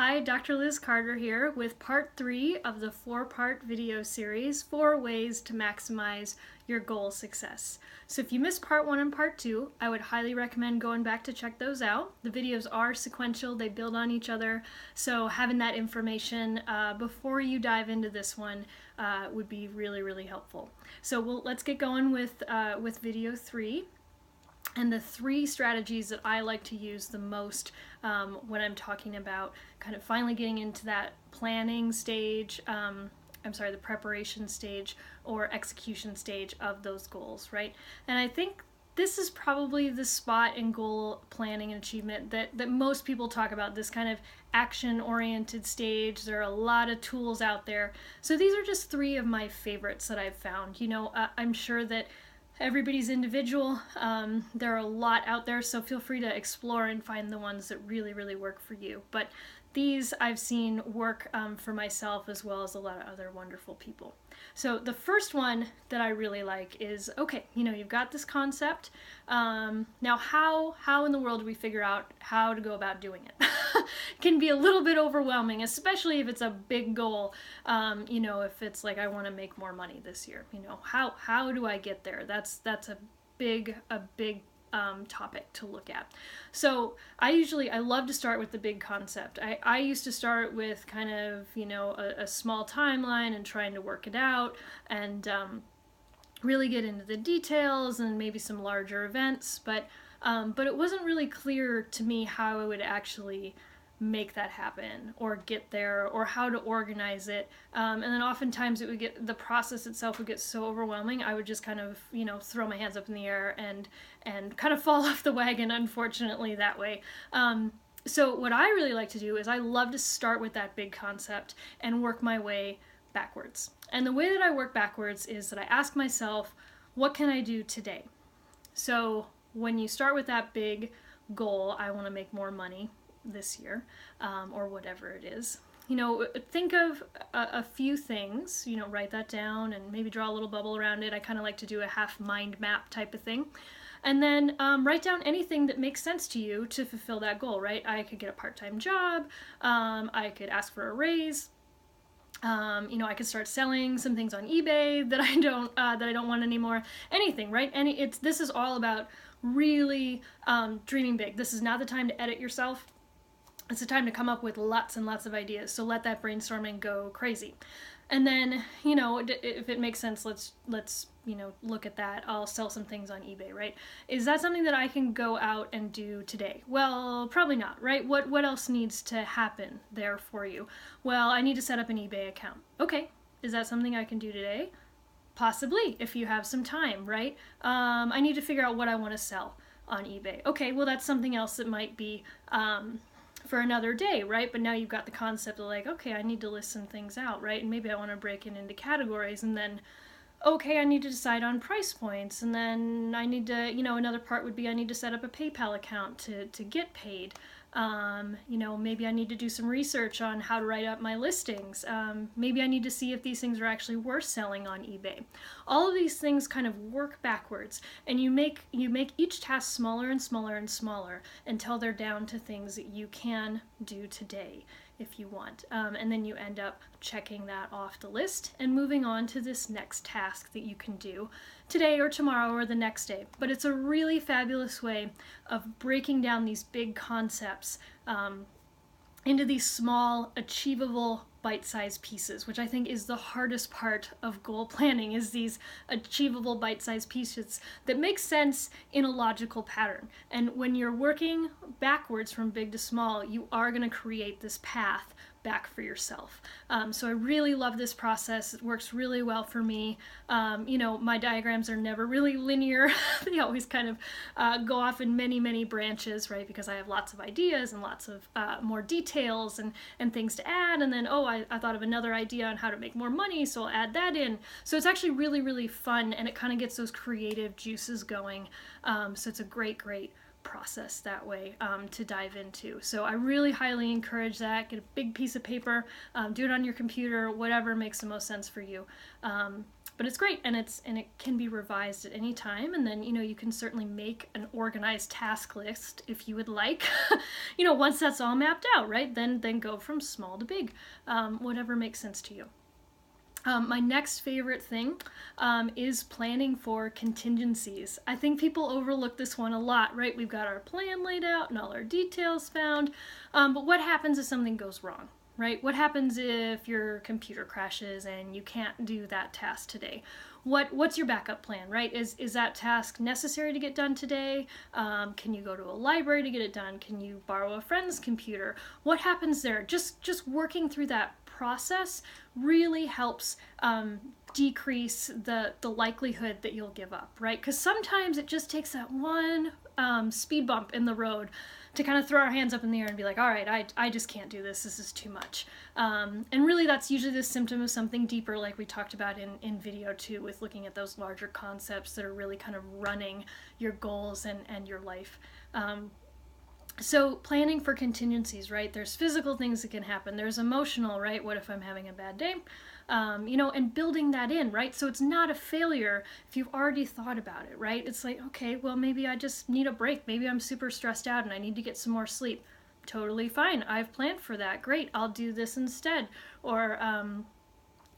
Hi, Dr. Liz Carter here with part 3 of the 4-part video series, 4 Ways to Maximize Your Goal Success. So if you missed part 1 and part 2, I would highly recommend going back to check those out. The videos are sequential, they build on each other, so having that information before you dive into this one would be really, really helpful. So let's get going with video 3. And the 3 strategies that I like to use the most when I'm talking about kind of finally getting into that planning stage, the preparation stage or execution stage of those goals, right? And I think this is probably the spot in goal planning and achievement that most people talk about, this kind of action-oriented stage. There are a lot of tools out there. So these are just 3 of my favorites that I've found. I'm sure that everybody's individual. There are a lot out there, so feel free to explore and find the ones that really, really work for you. But these I've seen work for myself as well as a lot of other wonderful people. So the first one that I really like is, okay, you've got this concept. Now how in the world do we figure out how to go about doing it? It can be a little bit overwhelming, especially if it's a big goal. If it's like, I want to make more money this year, how do I get there? That's a big topic to look at. So I love to start with the big concept. I used to start with kind of, a small timeline and trying to work it out and really get into the details and maybe some larger events, but it wasn't really clear to me how I would actually make that happen or get there or how to organize it. And then oftentimes the process itself would get so overwhelming, I would just kind of, throw my hands up in the air and kind of fall off the wagon, unfortunately, that way. So what I really like to do is I love to start with that big concept and work my way backwards. And the way that I work backwards is that I ask myself, what can I do today? So when you start with that big goal, I want to make more money this year, or whatever it is, think of a few things, write that down and maybe draw a little bubble around it. I kind of like to do a half mind map type of thing. And then write down anything that makes sense to you to fulfill that goal, right? I could get a part-time job, I could ask for a raise, I could start selling some things on eBay that I don't want anymore. Anything, right? This is all about really dreaming big. This is not the time to edit yourself. It's the time to come up with lots and lots of ideas. So let that brainstorming go crazy. And then, if it makes sense, let's look at that. I'll sell some things on eBay, right? Is that something that I can go out and do today? Well, probably not, right? What else needs to happen there for you? Well, I need to set up an eBay account. Okay, is that something I can do today? Possibly, if you have some time, right? I need to figure out what I want to sell on eBay. Okay, well, that's something else that might be for another day, right? But now you've got the concept of like, okay, I need to list some things out, right? And maybe I want to break it into categories, and then, okay, I need to decide on price points, and then I need to, another part would be I need to set up a PayPal account to get paid. Maybe I need to do some research on how to write up my listings. Maybe I need to see if these things are actually worth selling on eBay. All of these things kind of work backwards, and you make each task smaller and smaller and smaller until they're down to things that you can do today if you want. And then you end up checking that off the list and moving on to this next task that you can do today or tomorrow or the next day. But it's a really fabulous way of breaking down these big concepts into these small, achievable, bite-sized pieces, which I think is the hardest part of goal planning, is these achievable bite-sized pieces that make sense in a logical pattern. And when you're working backwards from big to small, you are going to create this path back for yourself. So I really love this process. It works really well for me. My diagrams are never really linear. They always kind of go off in many, many branches, right? Because I have lots of ideas and lots of more details and things to add. And then, I thought of another idea on how to make more money, so I'll add that in. So it's actually really, really fun, and it kind of gets those creative juices going. So it's a great process that way to dive into. So I really highly encourage that. Get a big piece of paper, do it on your computer, whatever makes the most sense for you. but it's great, and it can be revised at any time. And then, you know, you can certainly make an organized task list if you would like. You know, once that's all mapped out, right, then go from small to big, whatever makes sense to you. My next favorite thing is planning for contingencies. I think people overlook this one a lot, right? We've got our plan laid out and all our details found, but what happens if something goes wrong, right? What happens if your computer crashes and you can't do that task today? What's your backup plan, right? Is that task necessary to get done today? Can you go to a library to get it done? Can you borrow a friend's computer? What happens there? Just working through that process really helps decrease the likelihood that you'll give up, right? Because sometimes it just takes that one speed bump in the road to kind of throw our hands up in the air and be like, all right, I just can't do this. This is too much. And really that's usually the symptom of something deeper, like we talked about in video 2, with looking at those larger concepts that are really kind of running your goals and your life. So planning for contingencies, right? There's physical things that can happen. There's emotional, right? What if I'm having a bad day? You know, and building that in, right? So it's not a failure if you've already thought about it, right? It's like, okay, well, maybe I just need a break. Maybe I'm super stressed out and I need to get some more sleep. Totally fine. I've planned for that. Great. I'll do this instead. Or,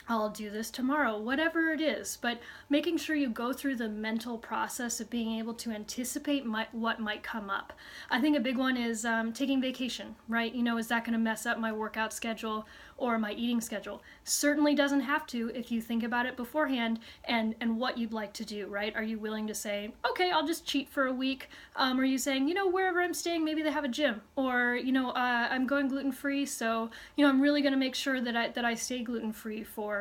I'll do this tomorrow, whatever it is, but making sure you go through the mental process of being able to anticipate what might come up. I think a big one is taking vacation, right? You know, is that going to mess up my workout schedule or my eating schedule? Certainly doesn't have to if you think about it beforehand and what you'd like to do, right? Are you willing to say, okay, I'll just cheat for a week? Are you saying, you know, wherever I'm staying, maybe they have a gym, or, you know, I'm going gluten-free, so, you know, I'm really going to make sure that I stay gluten-free for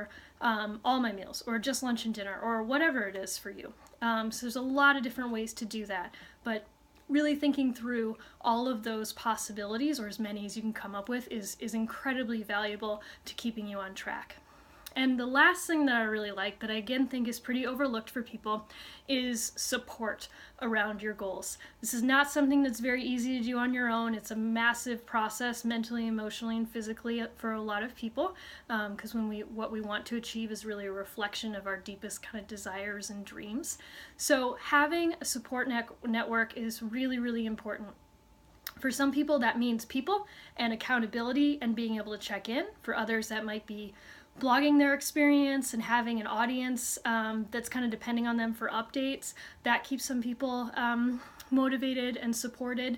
all my meals, or just lunch and dinner, or whatever it is for you. So there's a lot of different ways to do that, but really thinking through all of those possibilities, or as many as you can come up with, is incredibly valuable to keeping you on track. And the last thing that I really like, that I again think is pretty overlooked for people, is support around your goals. This is not something that's very easy to do on your own. It's a massive process mentally, emotionally, and physically for a lot of people, because what we want to achieve is really a reflection of our deepest kind of desires and dreams. So having a support network is really, really important. For some people, that means people and accountability and being able to check in. For others, that might be blogging their experience and having an audience that's kind of depending on them for updates. That keeps some people motivated and supported.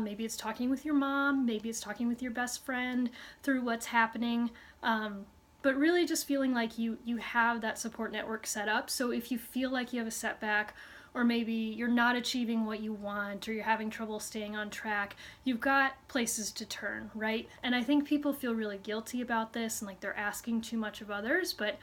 Maybe it's talking with your mom, maybe it's talking with your best friend through what's happening. But really just feeling like you have that support network set up. So if you feel like you have a setback, or maybe you're not achieving what you want, or you're having trouble staying on track, you've got places to turn, right? And I think people feel really guilty about this and like they're asking too much of others, but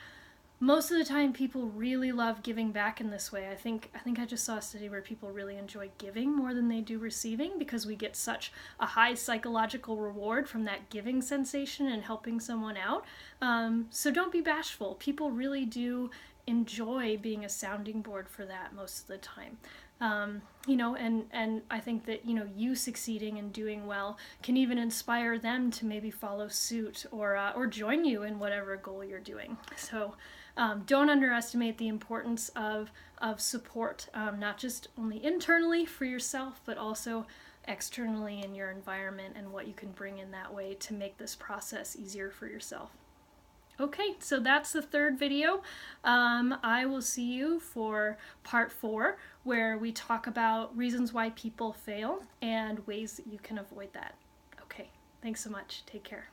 most of the time people really love giving back in this way. I think I just saw a study where people really enjoy giving more than they do receiving, because we get such a high psychological reward from that giving sensation and helping someone out. So don't be bashful. People really do enjoy being a sounding board for that most of the time. You know, and I think that, you know, you succeeding and doing well can even inspire them to maybe follow suit or join you in whatever goal you're doing. So don't underestimate the importance of support, not just only internally for yourself, but also externally in your environment and what you can bring in that way to make this process easier for yourself. Okay, so that's the third video. I will see you for part 4, where we talk about reasons why people fail and ways that you can avoid that. Okay, thanks so much. Take care.